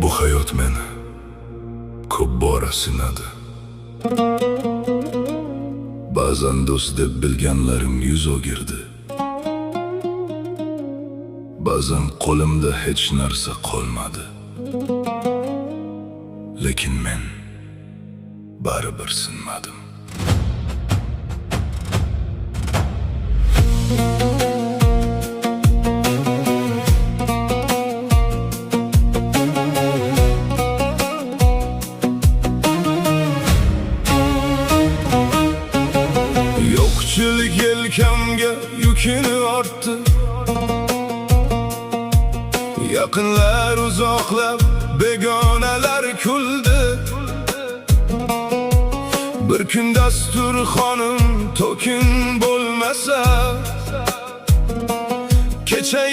Bu hayot meni ko'p bora sinadi. Ba'zan do'st deb bilganlarim yuz o'girdi. Ba'zan qo'limda hech narsa qolmadi. Lekin men baribir sinmadim. Yokçuluk yelkamga yükünü arttı. Yaqinlar uzoqlab, begonalar kuldi. Bir kun dasturxonim to'kin bo'lmasa, kecha